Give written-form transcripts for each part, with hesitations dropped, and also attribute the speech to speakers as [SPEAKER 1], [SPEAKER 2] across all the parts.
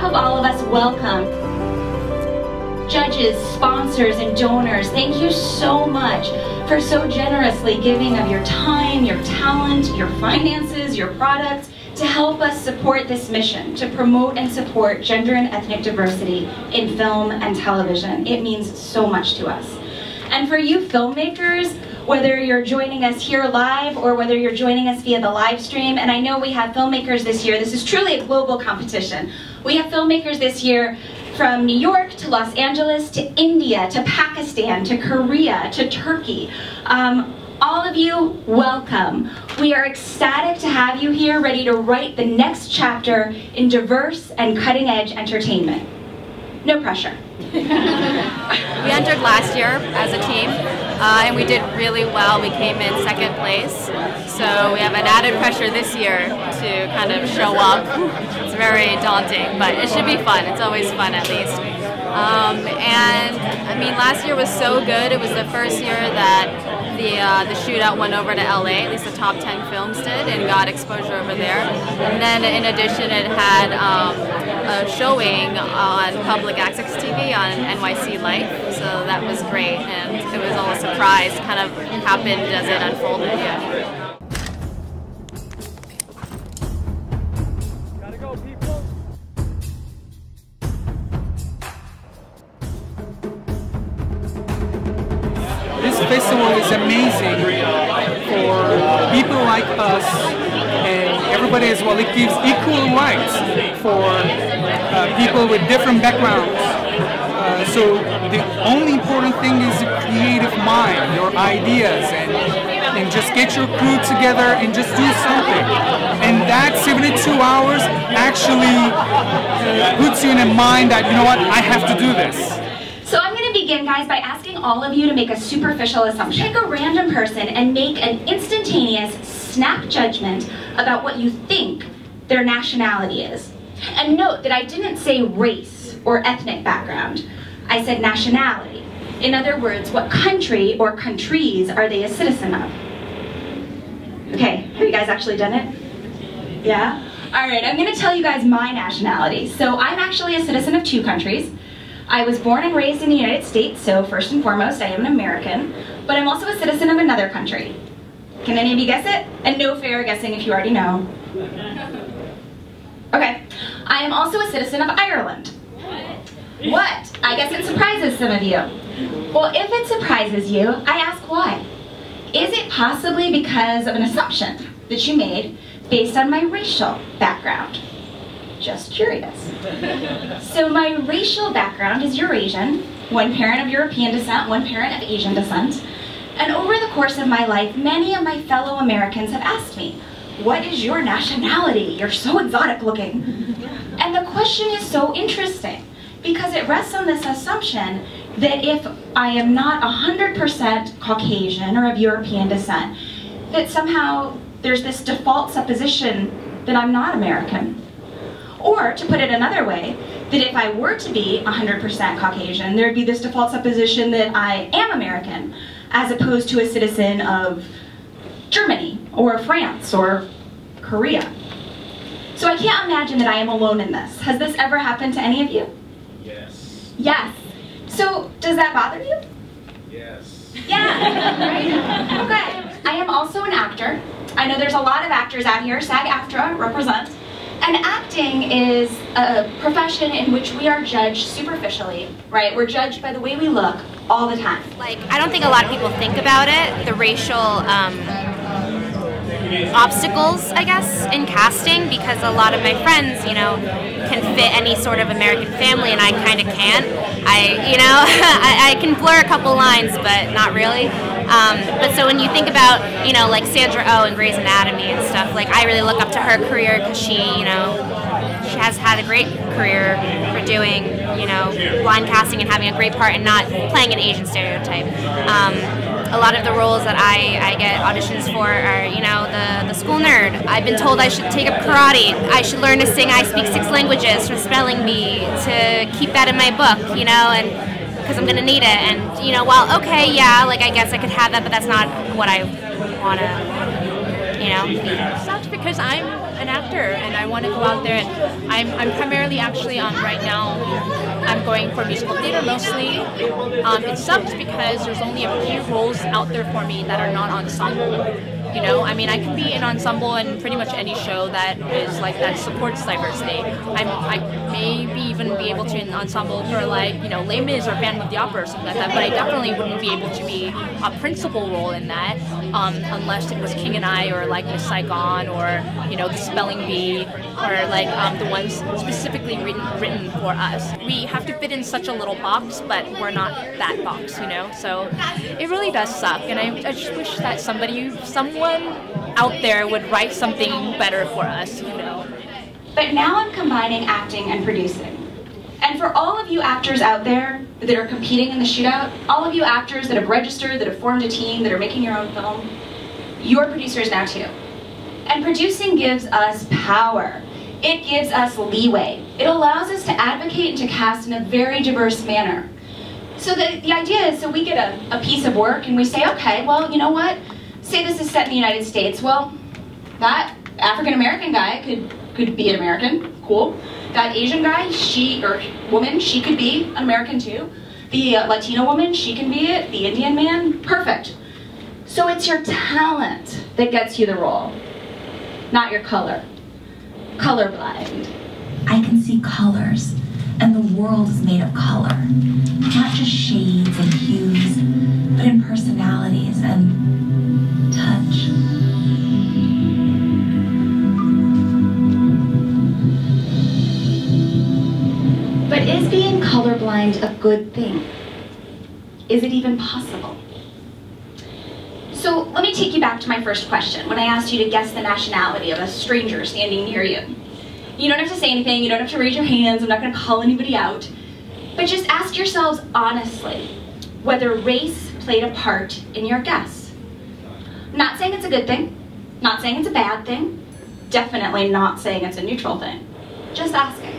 [SPEAKER 1] behalf of all of us, welcome. Judges, sponsors, and donors, thank you so much for so generously giving of your time, your talent, your finances, your products, to help us support this mission, to promote and support gender and ethnic diversity in film and television. It means so much to us. And for you filmmakers, whether you're joining us here live or whether you're joining us via the live stream, and I know we have filmmakers this year, this is truly a global competition. We have filmmakers this year from New York to Los Angeles to India to Pakistan to Korea to Turkey. All of you, welcome. We are ecstatic to have you here, ready to write the next chapter in diverse and cutting-edge entertainment. No pressure.
[SPEAKER 2] We entered last year as a team, and we did really well. We came in second place, so we have an added pressure this year to kind of show up. It's very daunting, but it should be fun. It's always fun, at least. And I mean, last year was so good. It was the first year that the Shootout went over to LA, at least the top 10 films did, and got exposure over there. And then in addition, it had a showing on public access TV on NYC Life, so that was great, and it was all a surprise, kind of happened as it unfolded. Yeah.
[SPEAKER 3] Gotta go, people. This festival is amazing for people like us and everybody as well. It gives equal rights for people with different backgrounds. So the only important thing is the creative mind, your ideas, and just get your crew together and just do something. And that 72 hours actually puts you in a mind that, you know what, I have to do this.
[SPEAKER 1] So I'm going to begin, guys, by asking all of you to make a superficial assumption. Pick a random person and make an instantaneous, snap judgment about what you think their nationality is. And note that I didn't say race or ethnic background. I said nationality. In other words, what country or countries are they a citizen of? Okay, have you guys actually done it? Yeah? All right, I'm going to tell you guys my nationality. So I'm actually a citizen of 2 countries. I was born and raised in the United States, so first and foremost, I am an American, but I'm also a citizen of another country. Can any of you guess it? And no fair guessing if you already know. Okay. I am also a citizen of Ireland. What? I guess it surprises some of you. Well, if it surprises you, I ask why. Is it possibly because of an assumption that you made based on my racial background? Just curious. So my racial background is Eurasian, one parent of European descent, one parent of Asian descent. And over the course of my life, many of my fellow Americans have asked me, what is your nationality? You're so exotic looking. And the question is so interesting because it rests on this assumption that if I am not 100% Caucasian or of European descent, that somehow there's this default supposition that I'm not American. Or, to put it another way, that if I were to be 100% Caucasian, there'd be this default supposition that I am American, as opposed to a citizen of Germany, or France, or Korea. So I can't imagine that I am alone in this. Has this ever happened to any of you?
[SPEAKER 3] Yes.
[SPEAKER 1] Yes. So, does that bother you?
[SPEAKER 3] Yes.
[SPEAKER 1] Yeah, right? Okay. I am also an actor. I know there's a lot of actors out here. SAG-AFTRA represents. And acting is a profession in which we are judged superficially, right? We're judged by the way we look all the time.
[SPEAKER 2] Like, I don't think a lot of people think about it, the racial obstacles, I guess, in casting, because a lot of my friends, you know, can fit any sort of American family, and I kind of can't. I can blur a couple lines, but not really. But so when you think about, you know, like Sandra Oh and Grey's Anatomy and stuff, like I really look up to her career because she, you know, she has had a great career for doing, you know, blind casting and having a great part and not playing an Asian stereotype. A lot of the roles that I get auditions for are, you know, the school nerd. I've been told I should take up karate. I should learn to sing I Speak 6 Languages for spelling bee to keep that in my book, you know, and because I'm going to need it. And, you know, well, okay, yeah, like I guess I could have that, but that's not what I want to, you know?
[SPEAKER 4] It sucks because I'm an actor and I want to go out there, and I'm primarily actually right now I'm going for musical theater mostly. It sucks because there's only a few roles out there for me that are not ensemble. You know, I mean, I can be an ensemble in pretty much any show that is like that supports diversity. I maybe even be able to in ensemble for like, you know, Les Mis or Phantom of the Opera or something like that, but I definitely wouldn't be able to be a principal role in that unless it was King and I or like Miss Saigon or, you know, The Spelling Bee or like the ones specifically written for us. We have to fit in such a little box, but we're not that box, you know? So it really does suck, and I just wish that someone out there would write something better for us, you know.
[SPEAKER 1] But now I'm combining acting and producing. And for all of you actors out there that are competing in the shootout, all of you actors that have registered, that have formed a team, that are making your own film, you're producers now too. And producing gives us power. It gives us leeway. It allows us to advocate and to cast in a very diverse manner. So the idea is, so we get a piece of work and we say, okay, well, you know what? Say this is set in the United States. Well, that African-American guy could be an American, cool. That Asian guy, woman, she could be an American too. The Latino woman, she can be it. The Indian man, perfect. So it's your talent that gets you the role, not your color. Colorblind.
[SPEAKER 5] I can see colors, and the world is made of color. Not just shades and hues, but in personalities and touch.
[SPEAKER 1] But is being colorblind a good thing? Is it even possible? So let me take you back to my first question, when I asked you to guess the nationality of a stranger standing near you. You don't have to say anything, you don't have to raise your hands, I'm not going to call anybody out. But just ask yourselves honestly whether race played a part in your guess. I'm not saying it's a good thing, not saying it's a bad thing, definitely not saying it's a neutral thing. Just asking.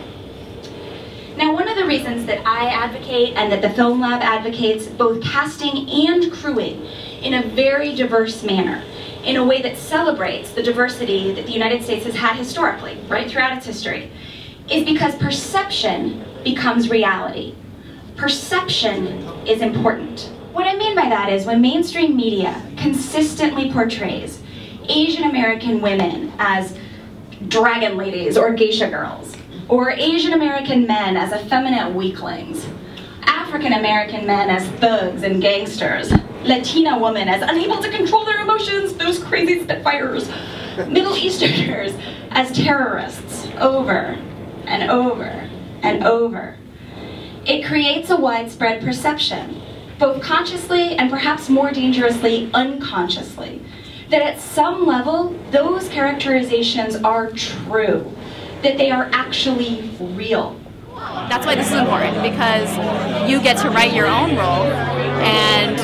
[SPEAKER 1] Now, one of the reasons that I advocate and that the Film Lab advocates both casting and crewing in a very diverse manner, in a way that celebrates the diversity that the United States has had historically, right throughout its history, is because perception becomes reality. Perception is important. What I mean by that is when mainstream media consistently portrays Asian American women as dragon ladies or geisha girls, or Asian American men as effeminate weaklings, African American men as thugs and gangsters, Latina women as unable to control their emotions, those crazy spitfires, Middle Easterners as terrorists, over and over and over. It creates a widespread perception, both consciously and perhaps more dangerously unconsciously, that at some level those characterizations are true, that they are actually real.
[SPEAKER 4] That's why this is important, because you get to write your own role, and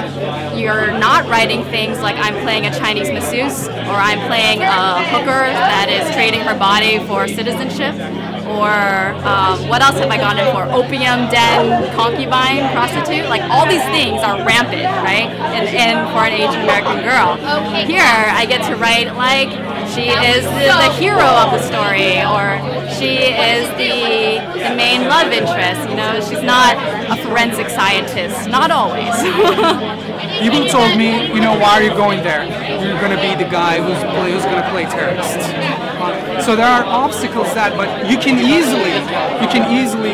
[SPEAKER 4] you're not writing things like I'm playing a Chinese masseuse, or I'm playing a hooker that is trading her body for citizenship, or what else have I gone in for? Opium den, concubine, prostitute. Like, all these things are rampant, right? And for an Asian American girl. Here, I get to write like she is the hero of the story, or she is the main love interest. You know, she's not a forensic scientist. Not always.
[SPEAKER 3] People told me, you know, why are you going there? You're going to be the guy who's going to play terrorists. So there are obstacles but you can easily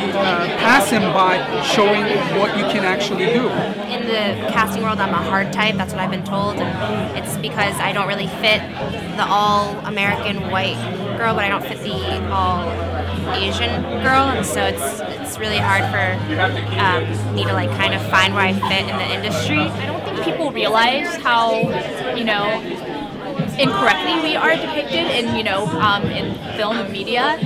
[SPEAKER 3] pass him by showing what you can actually do.
[SPEAKER 2] In the casting world, I'm a hard type. That's what I've been told, and it's because I don't really fit the all-American white girl, but I don't fit the all-Asian girl, and so it's really hard for me to like kind of find where I fit in the industry.
[SPEAKER 4] I don't think people realize how, you know, incorrectly we are depicted in, you know, in film and media.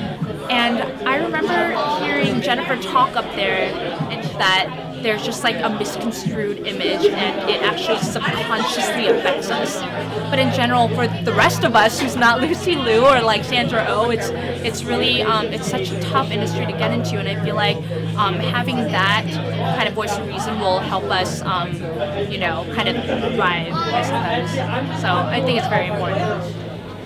[SPEAKER 4] And I remember hearing Jennifer talk up there, and that there's just like a misconstrued image, and it actually subconsciously affects us. But in general, for the rest of us who's not Lucy Liu or like Sandra Oh, it's really it's such a tough industry to get into, and I feel like having that kind of voice of reason will help us, you know, kind of thrive, I suppose. So I think it's very important.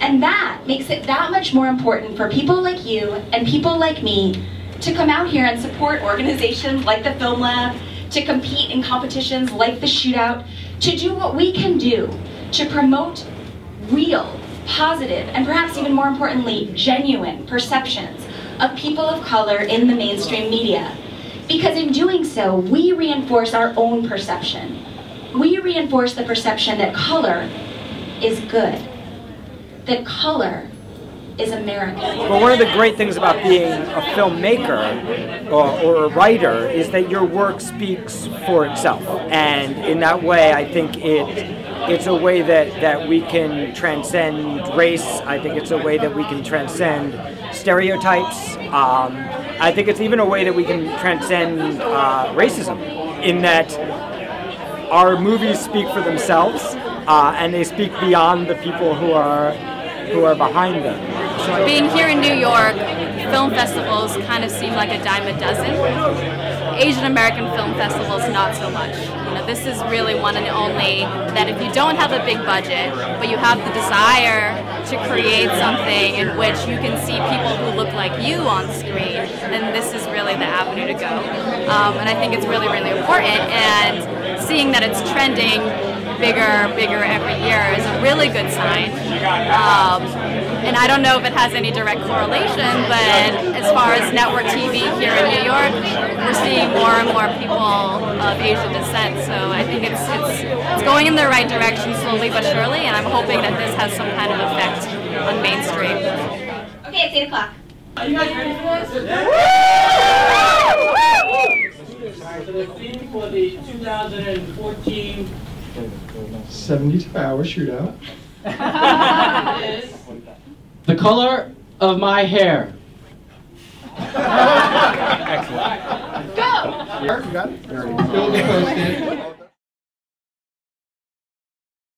[SPEAKER 1] And that makes it that much more important for people like you and people like me to come out here and support organizations like the Film Lab, to compete in competitions like the Shootout, to do what we can do to promote real, positive, and perhaps even more importantly, genuine perceptions of people of color in the mainstream media. Because in doing so, we reinforce our own perception. We reinforce the perception that color is good, that color is American.
[SPEAKER 6] Well, one of the great things about being a filmmaker or a writer is that your work speaks for itself. And in that way, I think it's a way that we can transcend race. I think it's a way that we can transcend stereotypes. I think it's even a way that we can transcend racism, in that our movies speak for themselves, and they speak beyond the people who are behind them.
[SPEAKER 4] Being here in New York, film festivals kind of seem like a dime a dozen. Asian American film festivals, not so much. You know, this is really one and only that if you don't have a big budget, but you have the desire to create something in which you can see people who look like you on screen, then this is really the avenue to go. And I think it's really, really important. And seeing that it's trending bigger every year is a really good sign. And I don't know if it has any direct correlation, but as far as network TV here in New York, we're seeing more and more people of Asian descent. So I think it's going in the right direction slowly but surely, and I'm hoping that this has some kind of effect on mainstream.
[SPEAKER 1] Okay, it's 8 o'clock.
[SPEAKER 7] Are you guys ready for this? So the theme for the 2014
[SPEAKER 8] 72-hour shootout
[SPEAKER 7] is the color of my hair.
[SPEAKER 8] Excellent.
[SPEAKER 1] Go!
[SPEAKER 8] You got it? Build the post-it.